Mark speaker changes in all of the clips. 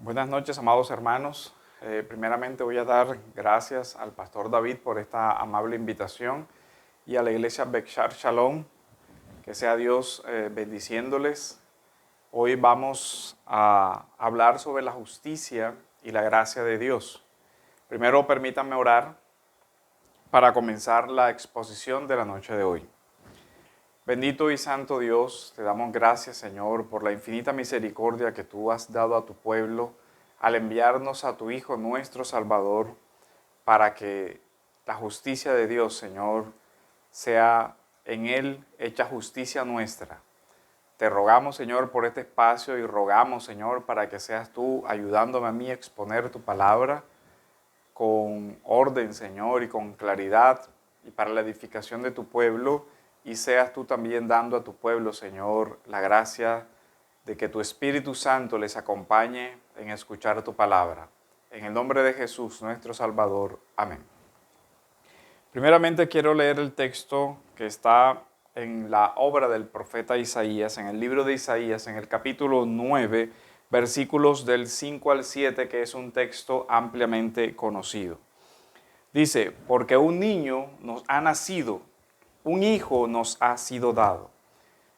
Speaker 1: Buenas noches, amados hermanos. Primeramente voy a dar gracias al pastor David por esta amable invitación y a la iglesia Bechar Shalom. Que sea Dios bendiciéndoles. Hoy vamos a hablar sobre la justicia y la gracia de Dios. Primero permítanme orar para comenzar la exposición de la noche de hoy. Bendito y santo Dios, te damos gracias, Señor, por la infinita misericordia que tú has dado a tu pueblo al enviarnos a tu Hijo nuestro Salvador para que la justicia de Dios, Señor, sea en Él hecha justicia nuestra. Te rogamos, Señor, por este espacio y rogamos, Señor, para que seas tú ayudándome a mí a exponer tu palabra con orden, Señor, y con claridad y para la edificación de tu pueblo. Y seas tú también dando a tu pueblo, Señor, la gracia de que tu Espíritu Santo les acompañe en escuchar tu palabra. En el nombre de Jesús, nuestro Salvador. Amén. Primeramente quiero leer el texto que está en la obra del profeta Isaías, en el libro de Isaías, en el capítulo 9, versículos del 5 al 7, que es un texto ampliamente conocido. Dice, porque un niño nos ha nacido, un hijo nos ha sido dado.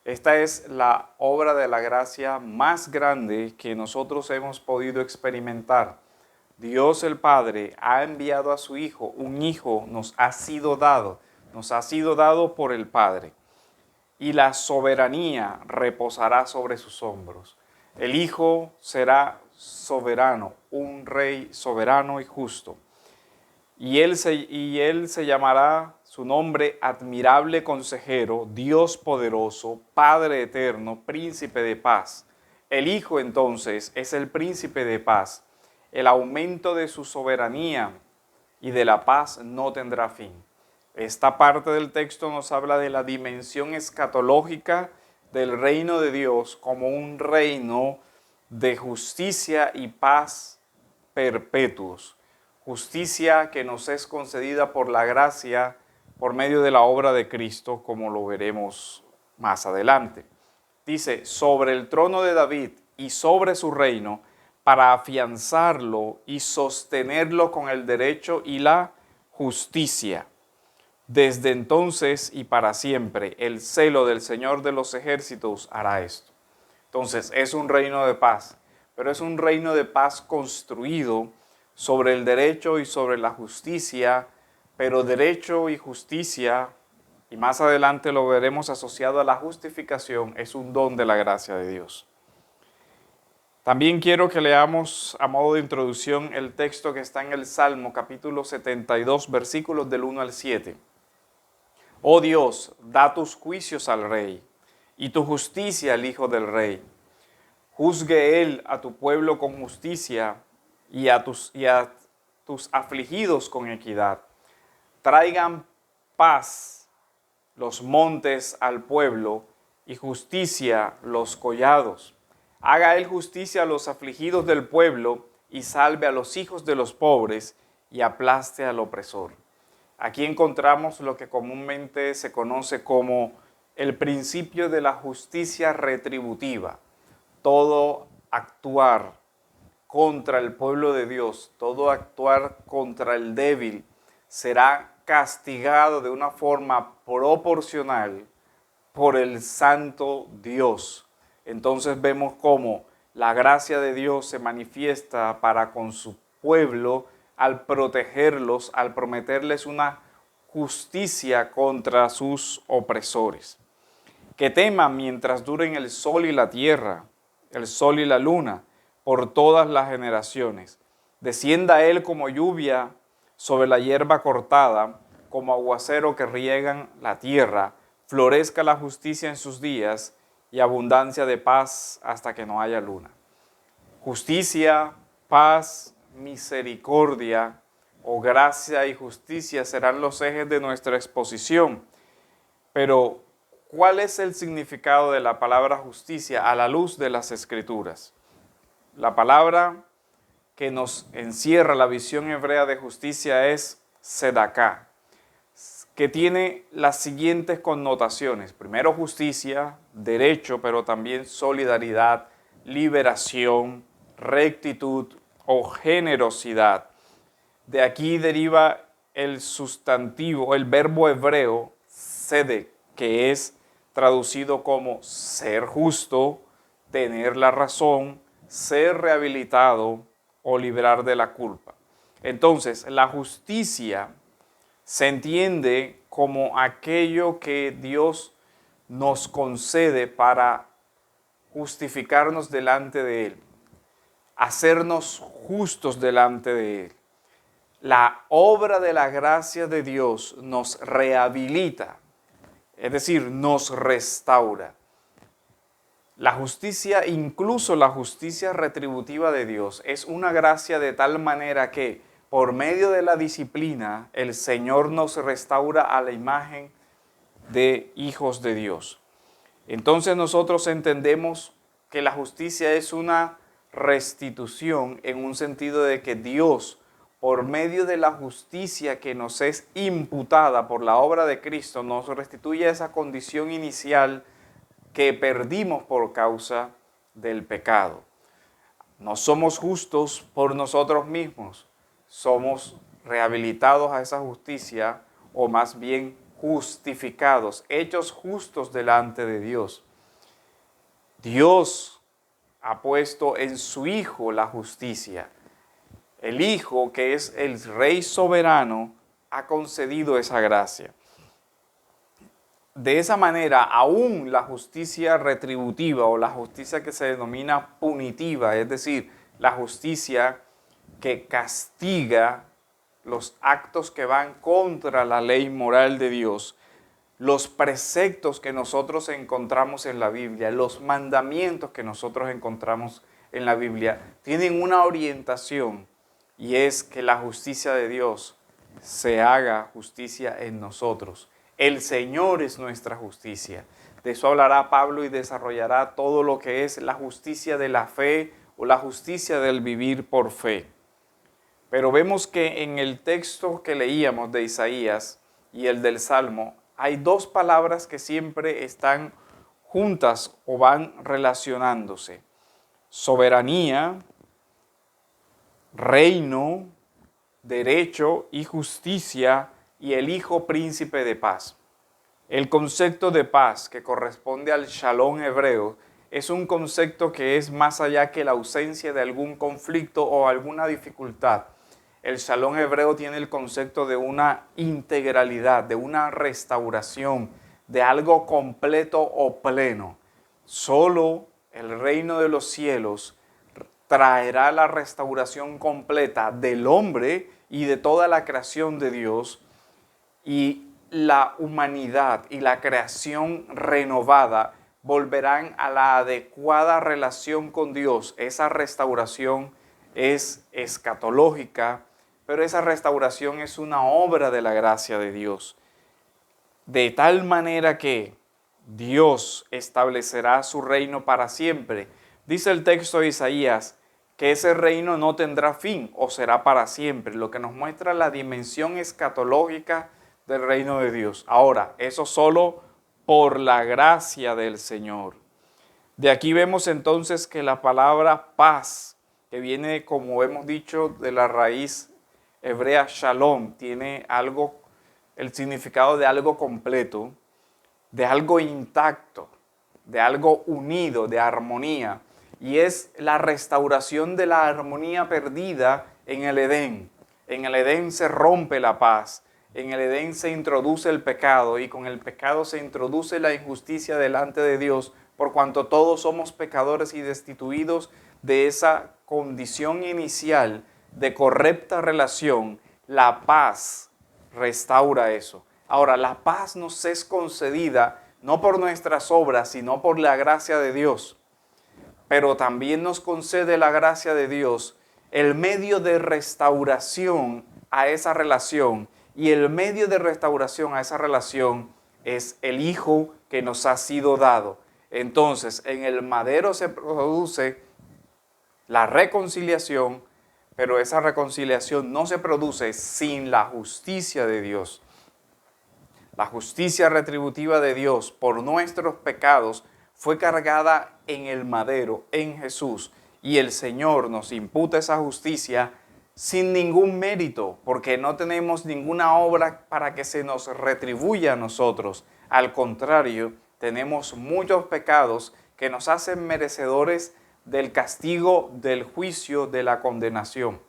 Speaker 1: Esta es la obra de la gracia más grande que nosotros hemos podido experimentar. Dios el Padre ha enviado a su Hijo, un hijo nos ha sido dado por el Padre. Y la soberanía reposará sobre sus hombros. El Hijo será soberano, un rey soberano y justo. Y él se llamará su nombre admirable consejero, Dios poderoso, Padre eterno, príncipe de paz. El Hijo entonces es el príncipe de paz. El aumento de su soberanía y de la paz no tendrá fin. Esta parte del texto nos habla de la dimensión escatológica del reino de Dios como un reino de justicia y paz perpetuos. Justicia que nos es concedida por la gracia, por medio de la obra de Cristo, como lo veremos más adelante. Dice, sobre el trono de David y sobre su reino, para afianzarlo y sostenerlo con el derecho y la justicia. Desde entonces y para siempre, el celo del Señor de los ejércitos hará esto. Entonces, es un reino de paz, pero es un reino de paz construido sobre el derecho y sobre la justicia, pero derecho y justicia, y más adelante lo veremos asociado a la justificación, es un don de la gracia de Dios. También quiero que leamos a modo de introducción el texto que está en el Salmo capítulo 72, versículos del 1 al 7. Oh Dios, da tus juicios al rey y tu justicia al hijo del rey. Juzgue él a tu pueblo con justicia y a tus afligidos con equidad. Traigan paz los montes al pueblo y justicia los collados. Haga él justicia a los afligidos del pueblo y salve a los hijos de los pobres y aplaste al opresor. Aquí encontramos lo que comúnmente se conoce como el principio de la justicia retributiva. Todo actuar contra el pueblo de Dios, todo actuar contra el débil, será castigado de una forma proporcional por el santo Dios. Entonces vemos cómo la gracia de Dios se manifiesta para con su pueblo al protegerlos, al prometerles una justicia contra sus opresores. Que teman mientras duren el sol y la tierra, el sol y la luna, por todas las generaciones. Descienda él como lluvia sobre la hierba cortada, como aguacero que riegan la tierra, florezca la justicia en sus días y abundancia de paz hasta que no haya luna. Justicia, paz, misericordia o gracia y justicia serán los ejes de nuestra exposición. Pero, ¿cuál es el significado de la palabra justicia a la luz de las Escrituras? La palabra que nos encierra la visión hebrea de justicia es sedaká, que tiene las siguientes connotaciones. Primero, justicia, derecho, pero también solidaridad, liberación, rectitud o generosidad. De aquí deriva el sustantivo, el verbo hebreo tzedek, que es traducido como ser justo, tener la razón, ser rehabilitado o librar de la culpa. Entonces, la justicia se entiende como aquello que Dios nos concede para justificarnos delante de Él, hacernos justos delante de Él. La obra de la gracia de Dios nos rehabilita, es decir, nos restaura. La justicia, incluso la justicia retributiva de Dios, es una gracia de tal manera que por medio de la disciplina el Señor nos restaura a la imagen de hijos de Dios. Entonces nosotros entendemos que la justicia es una restitución en un sentido de que Dios, por medio de la justicia que nos es imputada por la obra de Cristo, nos restituye esa condición inicial que perdimos por causa del pecado. No somos justos por nosotros mismos, somos rehabilitados a esa justicia, o más bien justificados, hechos justos delante de Dios. Dios ha puesto en su Hijo la justicia. El Hijo, que es el Rey soberano, ha concedido esa gracia. De esa manera, aún la justicia retributiva o la justicia que se denomina punitiva, es decir, la justicia que castiga los actos que van contra la ley moral de Dios, los preceptos que nosotros encontramos en la Biblia, los mandamientos que nosotros encontramos en la Biblia, tienen una orientación, y es que la justicia de Dios se haga justicia en nosotros. El Señor es nuestra justicia. De eso hablará Pablo y desarrollará todo lo que es la justicia de la fe o la justicia del vivir por fe. Pero vemos que en el texto que leíamos de Isaías y el del Salmo, hay dos palabras que siempre están juntas o van relacionándose: soberanía, reino, derecho y justicia, y el Hijo príncipe de paz. El concepto de paz, que corresponde al shalom hebreo, es un concepto que es más allá que la ausencia de algún conflicto o alguna dificultad. El shalom hebreo tiene el concepto de una integralidad, de una restauración, de algo completo o pleno. Solo el reino de los cielos traerá la restauración completa del hombre y de toda la creación de Dios, y la humanidad y la creación renovada volverán a la adecuada relación con Dios. Esa restauración es escatológica, pero esa restauración es una obra de la gracia de Dios. De tal manera que Dios establecerá su reino para siempre. Dice el texto de Isaías que ese reino no tendrá fin o será para siempre, lo que nos muestra la dimensión escatológica del reino de Dios. Ahora, eso solo por la gracia del Señor. De aquí vemos entonces que la palabra paz, que viene, como hemos dicho, de la raíz hebrea shalom, tiene algo, el significado de algo completo, de algo intacto, de algo unido, de armonía, y es la restauración de la armonía perdida en el Edén. En el Edén se rompe la paz. En el Edén se introduce el pecado, y con el pecado se introduce la injusticia delante de Dios, por cuanto todos somos pecadores y destituidos de esa condición inicial de correcta relación. La paz restaura eso. Ahora, la paz nos es concedida no por nuestras obras, sino por la gracia de Dios. Pero también nos concede la gracia de Dios el medio de restauración a esa relación. Y el medio de restauración a esa relación es el Hijo que nos ha sido dado. Entonces, en el madero se produce la reconciliación, pero esa reconciliación no se produce sin la justicia de Dios. La justicia retributiva de Dios por nuestros pecados fue cargada en el madero, en Jesús. y el Señor nos imputa esa justicia sin ningún mérito, porque no tenemos ninguna obra para que se nos retribuya a nosotros. Al contrario, tenemos muchos pecados que nos hacen merecedores del castigo, del juicio, de la condenación.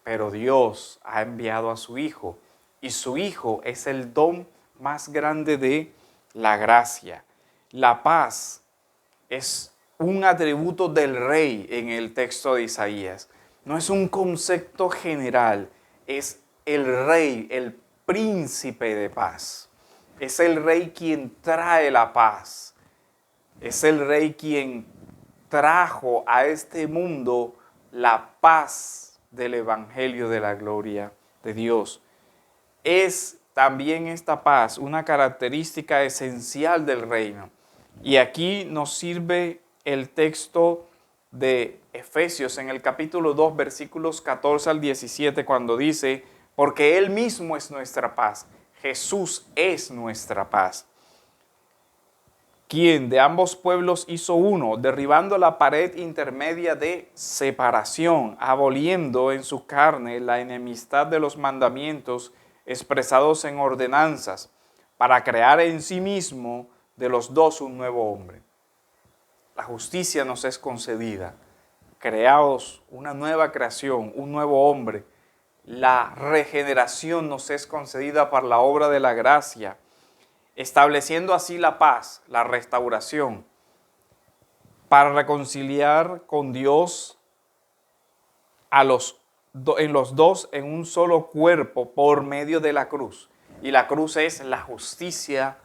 Speaker 1: Pero Dios ha enviado a su Hijo, y su Hijo es el don más grande de la gracia. La paz es un atributo del Rey en el texto de Isaías. No es un concepto general, es el Rey, el príncipe de paz. Es el Rey quien trae la paz. Es el Rey quien trajo a este mundo la paz del Evangelio de la gloria de Dios. Es también esta paz una característica esencial del reino. Y aquí nos sirve el texto de Efesios en el capítulo 2, versículos 14 al 17, cuando dice, porque Él mismo es nuestra paz, Jesús es nuestra paz, quien de ambos pueblos hizo uno, derribando la pared intermedia de separación, aboliendo en su carne la enemistad de los mandamientos expresados en ordenanzas, para crear en sí mismo de los dos un nuevo hombre. La justicia nos es concedida, creados una nueva creación, un nuevo hombre. La regeneración nos es concedida por la obra de la gracia, estableciendo así la paz, la restauración, para reconciliar con Dios en los dos en un solo cuerpo por medio de la cruz. Y la cruz es la justicia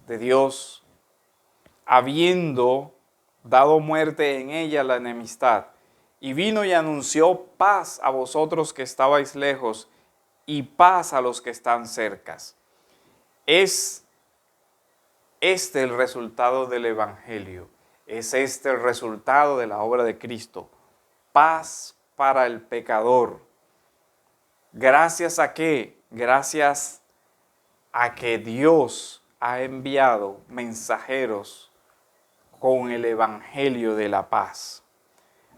Speaker 1: de Dios, habiendo dado muerte en ella la enemistad. Y vino y anunció paz a vosotros que estabais lejos y paz a los que están cercas. Es este el resultado del Evangelio. Es este el resultado de la obra de Cristo. Paz para el pecador. ¿Gracias a qué? Gracias a que Dios ha enviado mensajeros con el Evangelio de la paz.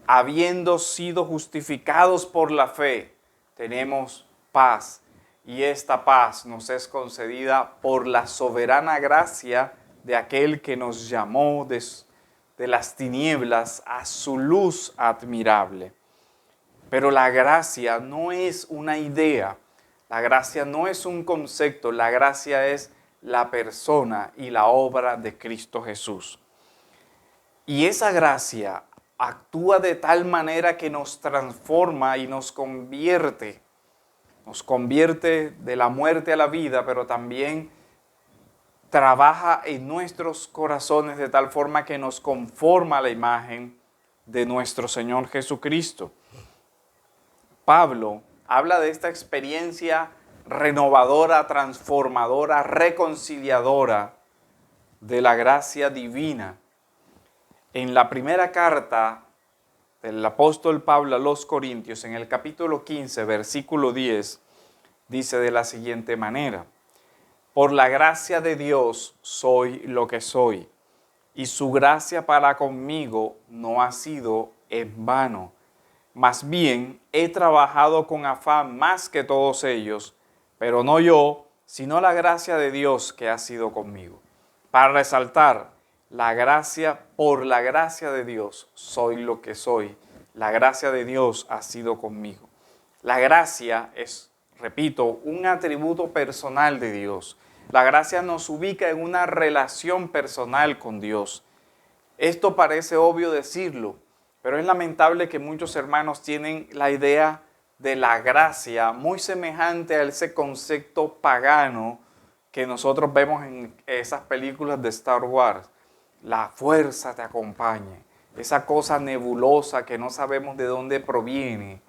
Speaker 1: Habiendo sido justificados por la fe, tenemos paz. Y esta paz nos es concedida por la soberana gracia de aquel que nos llamó de las tinieblas a su luz admirable. Pero la gracia no es una idea, la gracia no es un concepto, la gracia es la persona y la obra de Cristo Jesús. Y esa gracia actúa de tal manera que nos transforma y nos convierte de la muerte a la vida, pero también trabaja en nuestros corazones de tal forma que nos conforma a la imagen de nuestro Señor Jesucristo. Pablo habla de esta experiencia renovadora, transformadora, reconciliadora de la gracia divina. En la primera carta del apóstol Pablo a los Corintios, en el capítulo 15, versículo 10, dice de la siguiente manera: por la gracia de Dios soy lo que soy, y su gracia para conmigo no ha sido en vano. Más bien he trabajado con afán más que todos ellos, pero no yo, sino la gracia de Dios que ha sido conmigo. Para resaltar la gracia, por la gracia de Dios soy lo que soy. La gracia de Dios ha sido conmigo. La gracia es, repito, un atributo personal de Dios. La gracia nos ubica en una relación personal con Dios. Esto parece obvio decirlo, pero es lamentable que muchos hermanos tienen la idea de la gracia muy semejante a ese concepto pagano que nosotros vemos en esas películas de Star Wars. La fuerza te acompañe. Esa cosa nebulosa que no sabemos de dónde proviene,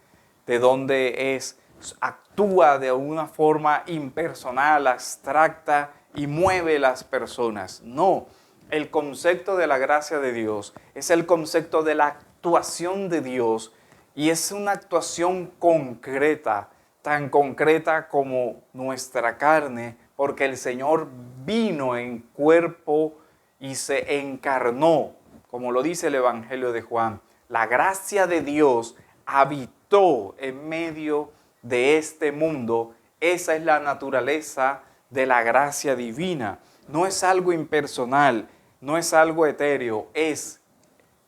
Speaker 1: de dónde es, actúa de una forma impersonal, abstracta y mueve las personas. No, el concepto de la gracia de Dios es el concepto de la actuación de Dios y es una actuación concreta, tan concreta como nuestra carne, porque el Señor vino en cuerpo y se encarnó, como lo dice el Evangelio de Juan. La gracia de Dios habitó en medio de este mundo. Esa es la naturaleza de la gracia divina. No es algo impersonal, no es algo etéreo, es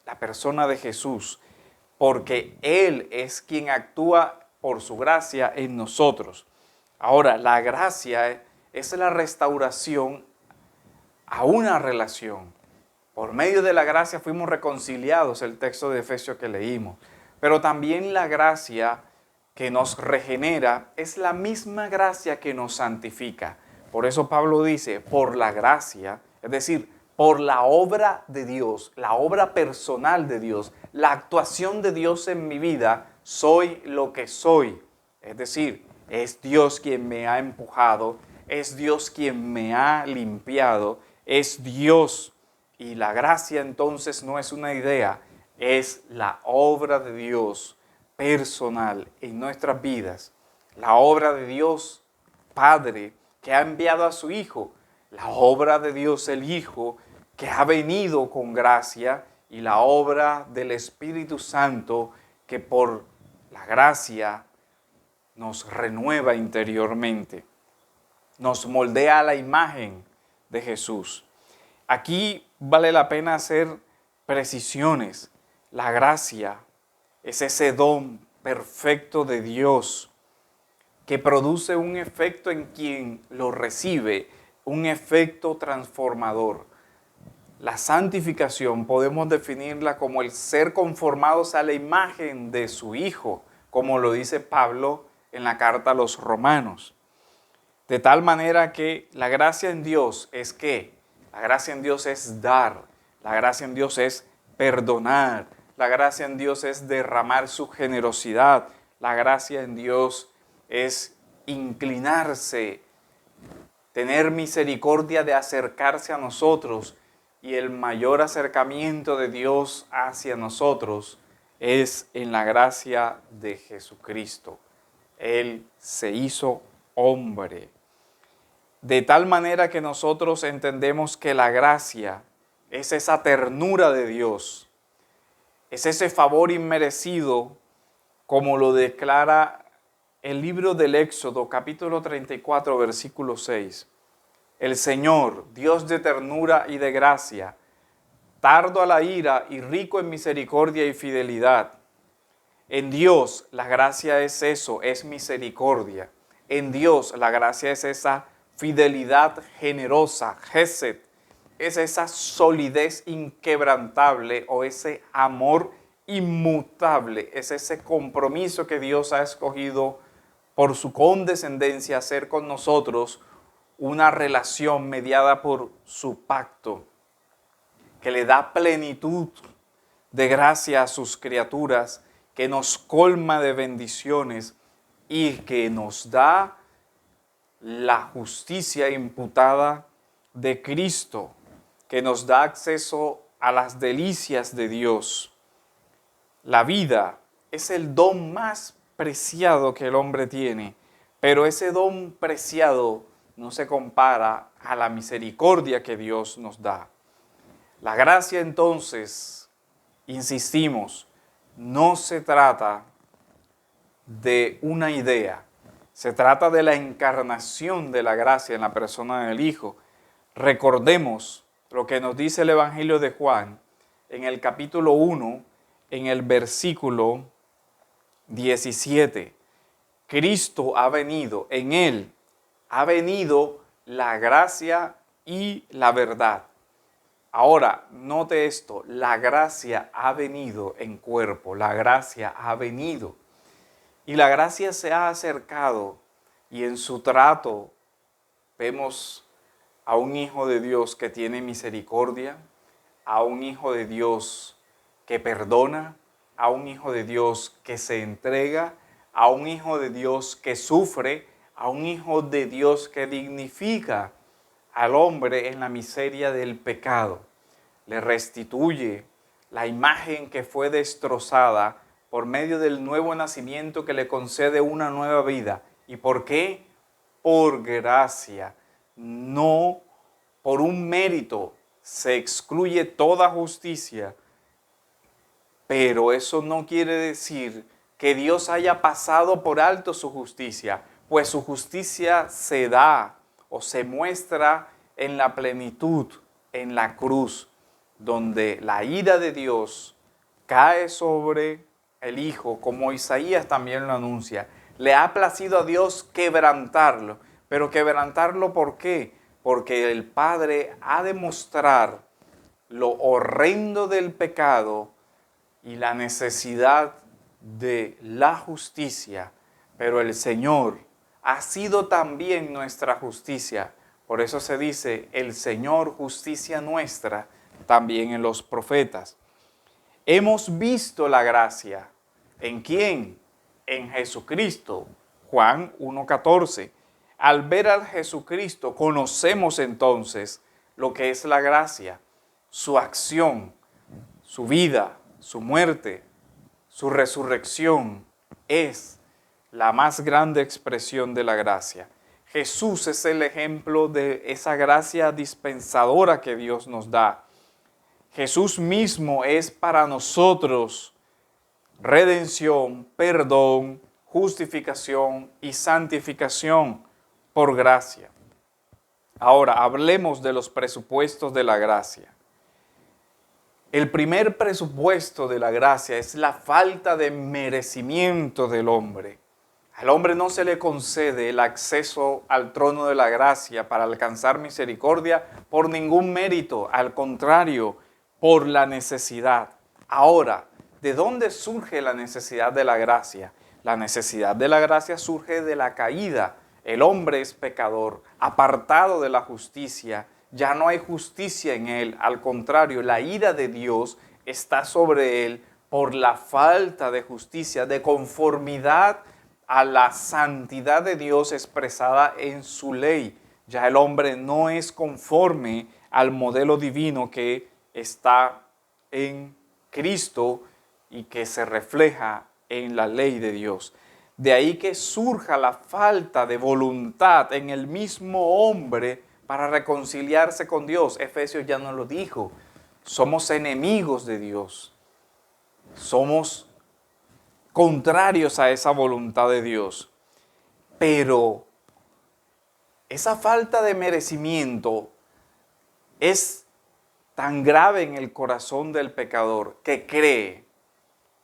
Speaker 1: la persona de Jesús, porque Él es quien actúa por su gracia en nosotros. Ahora, la gracia es la restauración a una relación. Por medio de la gracia fuimos reconciliados, el texto de Efesios que leímos. Pero también la gracia que nos regenera es la misma gracia que nos santifica. Por eso Pablo dice, por la gracia, es decir, por la obra de Dios, la obra personal de Dios, la actuación de Dios en mi vida, soy lo que soy. Es decir, es Dios quien me ha empujado, es Dios quien me ha limpiado, es Dios. Y la gracia entonces no es una idea, es la obra de Dios personal en nuestras vidas. La obra de Dios Padre que ha enviado a su Hijo. La obra de Dios el Hijo que ha venido con gracia y la obra del Espíritu Santo que por la gracia nos renueva interiormente, nos moldea a la imagen de Jesús. Aquí vale la pena hacer precisiones. La gracia es ese don perfecto de Dios que produce un efecto en quien lo recibe, un efecto transformador. La santificación podemos definirla como el ser conformados a la imagen de su Hijo, como lo dice Pablo en la carta a los Romanos. De tal manera que la gracia en Dios es ¿qué? La gracia en Dios es dar, la gracia en Dios es perdonar, la gracia en Dios es derramar su generosidad, la gracia en Dios es inclinarse, tener misericordia de acercarse a nosotros, y el mayor acercamiento de Dios hacia nosotros es en la gracia de Jesucristo. Él se hizo hombre. De tal manera que nosotros entendemos que la gracia es esa ternura de Dios, es ese favor inmerecido, como lo declara el libro del Éxodo, capítulo 34, versículo 6. El Señor, Dios de ternura y de gracia, tardo a la ira y rico en misericordia y fidelidad. En Dios la gracia es eso, es misericordia. En Dios la gracia es esa fidelidad generosa, Gesed, es esa solidez inquebrantable o ese amor inmutable, es ese compromiso que Dios ha escogido por su condescendencia hacer con nosotros una relación mediada por su pacto, que le da plenitud de gracia a sus criaturas, que nos colma de bendiciones y que nos da la justicia imputada de Cristo, que nos da acceso a las delicias de Dios. La vida es el don más preciado que el hombre tiene, pero ese don preciado no se compara a la misericordia que Dios nos da. La gracia entonces, insistimos, no se trata de una idea, se trata de la encarnación de la gracia en la persona del Hijo. Recordemos lo que nos dice el Evangelio de Juan en el capítulo 1, en el versículo 17. Cristo ha venido, en Él ha venido la gracia y la verdad. Ahora, note esto, la gracia ha venido en cuerpo, la gracia ha venido. Y la gracia se ha acercado y en su trato vemos a un Hijo de Dios que tiene misericordia, a un Hijo de Dios que perdona, a un Hijo de Dios que se entrega, a un Hijo de Dios que sufre, a un Hijo de Dios que dignifica al hombre en la miseria del pecado. Le restituye la imagen que fue destrozada por medio del nuevo nacimiento que le concede una nueva vida. ¿Y por qué? Por gracia, no por un mérito. Se excluye toda justicia Pero eso no quiere decir que Dios haya pasado por alto su justicia, pues su justicia se da o se muestra en la plenitud, en la cruz, donde la ira de Dios cae sobre el Hijo, como Isaías también lo anuncia. Le ha placido a Dios quebrantarlo, pero quebrantarlo ¿por qué? Porque el Padre ha de mostrar lo horrendo del pecado y la necesidad de la justicia, pero el Señor ha sido también nuestra justicia. Por eso se dice, el Señor justicia nuestra, también en los profetas. Hemos visto la gracia. ¿En quién? En Jesucristo. Juan 1:14. Al ver a Jesucristo, conocemos entonces lo que es la gracia, su acción, su vida, su muerte, su resurrección es la más grande expresión de la gracia. Jesús es el ejemplo de esa gracia dispensadora que Dios nos da. Jesús mismo es para nosotros redención, perdón, justificación y santificación por gracia. Ahora, hablemos de los presupuestos de la gracia. El primer presupuesto de la gracia es la falta de merecimiento del hombre. Al hombre no se le concede el acceso al trono de la gracia para alcanzar misericordia por ningún mérito, al contrario, por la necesidad. Ahora, ¿de dónde surge la necesidad de la gracia? La necesidad de la gracia surge de la caída. El hombre es pecador, apartado de la justicia. Ya no hay justicia en él, al contrario, la ira de Dios está sobre él por la falta de justicia, de conformidad a la santidad de Dios expresada en su ley. Ya el hombre no es conforme al modelo divino que está en Cristo y que se refleja en la ley de Dios. De ahí que surja la falta de voluntad en el mismo hombre para reconciliarse con Dios. Efesios ya nos lo dijo. Somos enemigos de Dios. Somos contrarios a esa voluntad de Dios. Pero esa falta de merecimiento es tan grave en el corazón del pecador que cree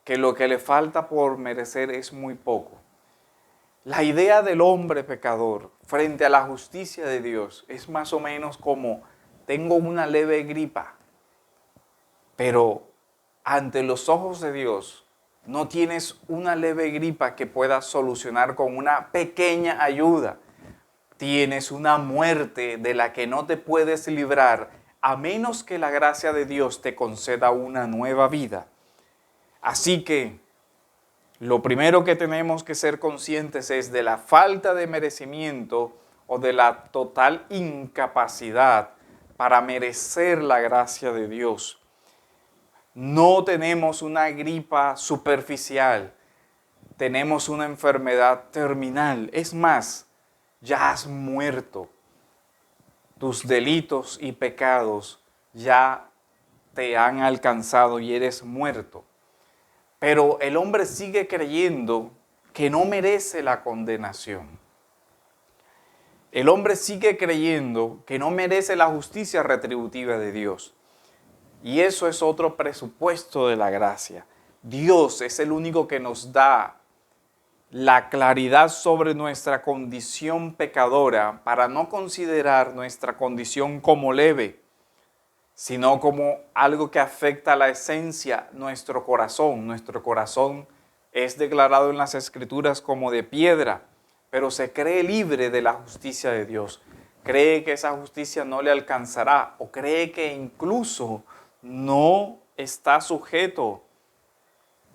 Speaker 1: que lo que le falta por merecer es muy poco. La idea del hombre pecador frente a la justicia de Dios es más o menos como: tengo una leve gripa, pero ante los ojos de Dios no tienes una leve gripa que puedas solucionar con una pequeña ayuda. Tienes una muerte de la que no te puedes librar a menos que la gracia de Dios te conceda una nueva vida. Así que lo primero que tenemos que ser conscientes es de la falta de merecimiento o de la total incapacidad para merecer la gracia de Dios. No tenemos una gripa superficial, tenemos una enfermedad terminal. Es más, ya has muerto. Tus delitos y pecados ya te han alcanzado y eres muerto. Pero el hombre sigue creyendo que no merece la condenación. El hombre sigue creyendo que no merece la justicia retributiva de Dios. Y eso es otro presupuesto de la gracia. Dios es el único que nos da la claridad sobre nuestra condición pecadora para no considerar nuestra condición como leve, sino como algo que afecta a la esencia, nuestro corazón. Nuestro corazón es declarado en las Escrituras como de piedra, pero se cree libre de la justicia de Dios. Cree que esa justicia no le alcanzará o cree que incluso no está sujeto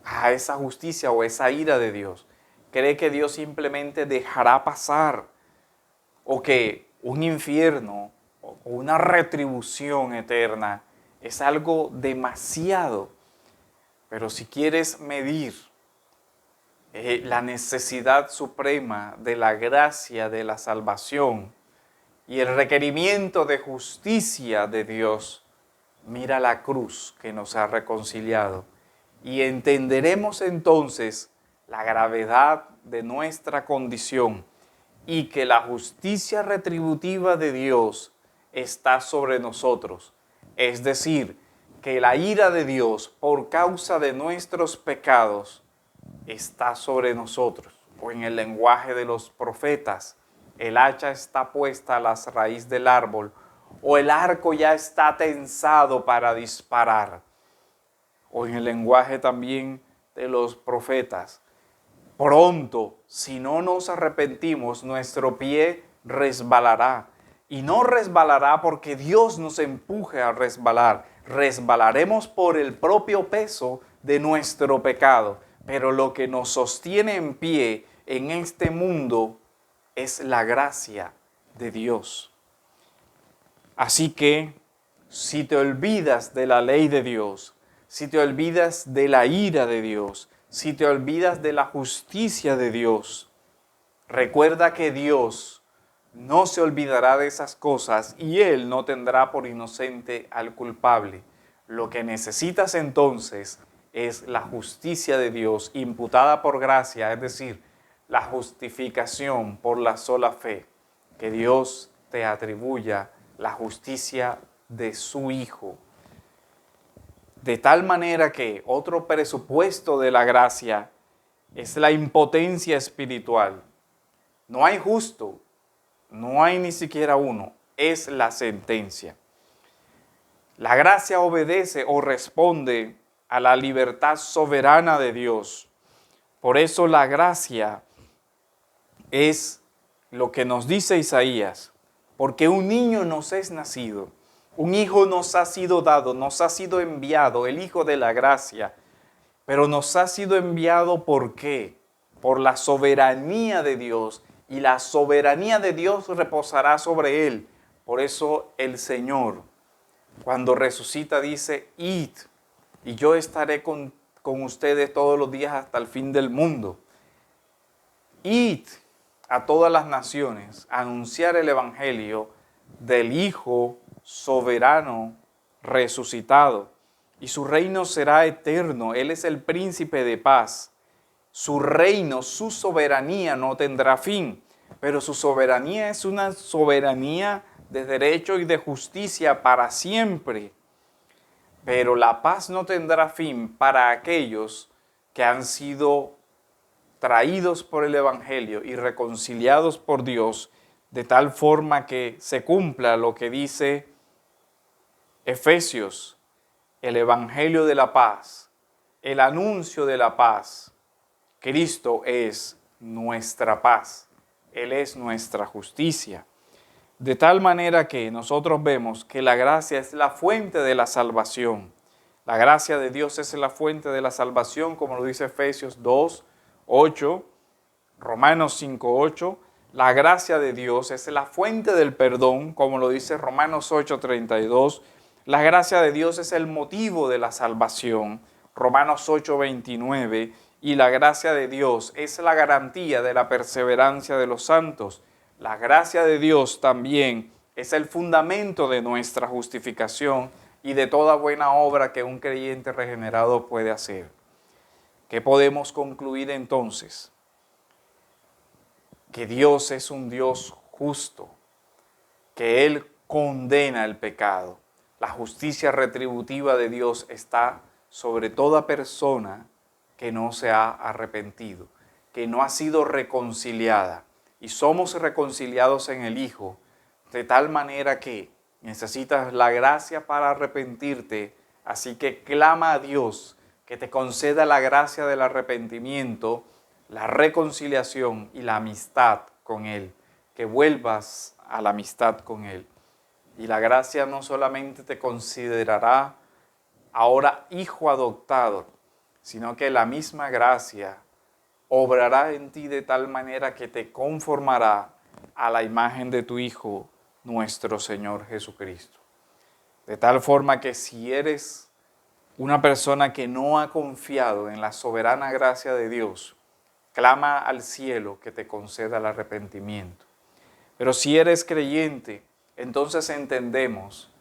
Speaker 1: a esa justicia o esa ira de Dios. Cree que Dios simplemente dejará pasar o que un infierno o una retribución eterna es algo demasiado. Pero si quieres medir la necesidad suprema de la gracia de la salvación y el requerimiento de justicia de Dios, mira la cruz que nos ha reconciliado y entenderemos entonces la gravedad de nuestra condición y que la justicia retributiva de Dios está sobre nosotros. Es decir, que la ira de Dios por causa de nuestros pecados está sobre nosotros. O en el lenguaje de los profetas, el hacha está puesta a la raíz del árbol, o el arco ya está tensado para disparar. O en el lenguaje también de los profetas, pronto, si no nos arrepentimos, nuestro pie resbalará. Y no resbalará porque Dios nos empuje a resbalar. Resbalaremos por el propio peso de nuestro pecado. Pero lo que nos sostiene en pie en este mundo es la gracia de Dios. Así que, si te olvidas de la ley de Dios, si te olvidas de la ira de Dios, si te olvidas de la justicia de Dios, recuerda que Dios no se olvidará de esas cosas y Él no tendrá por inocente al culpable. Lo que necesitas entonces es la justicia de Dios imputada por gracia, es decir, la justificación por la sola fe, que Dios te atribuya la justicia de su Hijo. De tal manera que otro presupuesto de la gracia es la impotencia espiritual. No hay justo, no hay ni siquiera uno, es la sentencia. La gracia obedece o responde a la libertad soberana de Dios. Por eso la gracia es lo que nos dice Isaías, porque un niño nos es nacido, un hijo nos ha sido dado, nos ha sido enviado, el Hijo de la gracia, pero nos ha sido enviado ¿por qué? Por la soberanía de Dios, y la soberanía de Dios reposará sobre él. Por eso el Señor, cuando resucita, dice, id, y yo estaré con ustedes todos los días hasta el fin del mundo. Id a todas las naciones, a anunciar el evangelio del Hijo soberano resucitado. Y su reino será eterno. Él es el príncipe de paz. Su reino, su soberanía no tendrá fin, pero su soberanía es una soberanía de derecho y de justicia para siempre. Pero la paz no tendrá fin para aquellos que han sido traídos por el Evangelio y reconciliados por Dios, de tal forma que se cumpla lo que dice Efesios, el Evangelio de la paz, el anuncio de la paz. Cristo es nuestra paz, Él es nuestra justicia. De tal manera que nosotros vemos que la gracia es la fuente de la salvación. La gracia de Dios es la fuente de la salvación, como lo dice Efesios 2, 8, Romanos 5, 8. La gracia de Dios es la fuente del perdón, como lo dice Romanos 8, 32. La gracia de Dios es el motivo de la salvación, Romanos 8, 29. Y la gracia de Dios es la garantía de la perseverancia de los santos. La gracia de Dios también es el fundamento de nuestra justificación y de toda buena obra que un creyente regenerado puede hacer. ¿Qué podemos concluir entonces? Que Dios es un Dios justo, que Él condena el pecado. La justicia retributiva de Dios está sobre toda persona que no se ha arrepentido, que no ha sido reconciliada. Y somos reconciliados en el Hijo, de tal manera que necesitas la gracia para arrepentirte. Así que clama a Dios que te conceda la gracia del arrepentimiento, la reconciliación y la amistad con Él, que vuelvas a la amistad con Él. Y la gracia no solamente te considerará ahora hijo adoptado, sino que la misma gracia obrará en ti de tal manera que te conformará a la imagen de tu Hijo, nuestro Señor Jesucristo. De tal forma que si eres una persona que no ha confiado en la soberana gracia de Dios, clama al cielo que te conceda el arrepentimiento. Pero si eres creyente, entonces entendemos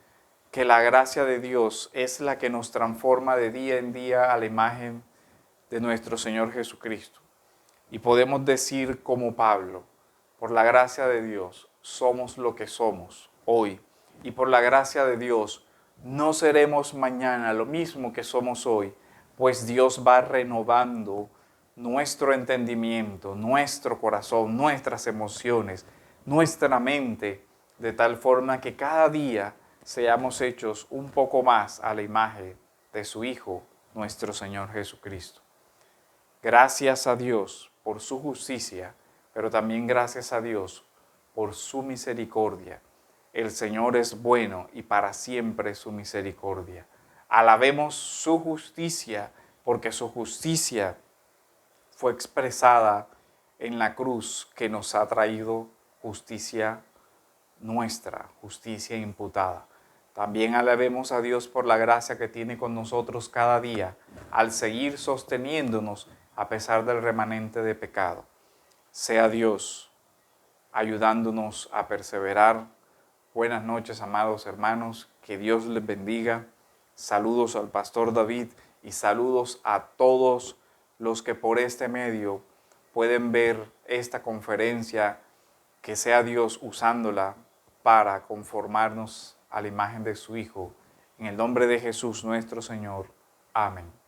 Speaker 1: que la gracia de Dios es la que nos transforma de día en día a la imagen de nuestro Señor Jesucristo. Y podemos decir como Pablo, por la gracia de Dios somos lo que somos hoy. Y por la gracia de Dios no seremos mañana lo mismo que somos hoy, pues Dios va renovando nuestro entendimiento, nuestro corazón, nuestras emociones, nuestra mente, de tal forma que cada día seamos hechos un poco más a la imagen de su Hijo, nuestro Señor Jesucristo. Gracias a Dios por su justicia, pero también gracias a Dios por su misericordia. El Señor es bueno y para siempre su misericordia. Alabemos su justicia, porque su justicia fue expresada en la cruz, que nos ha traído justicia nuestra, justicia imputada. También alabemos a Dios por la gracia que tiene con nosotros cada día, al seguir sosteniéndonos a pesar del remanente de pecado. Sea Dios ayudándonos a perseverar. Buenas noches, amados hermanos, que Dios les bendiga. Saludos al pastor David y saludos a todos los que por este medio pueden ver esta conferencia, que sea Dios usándola para conformarnos a la imagen de su Hijo. En el nombre de Jesús nuestro Señor. Amén.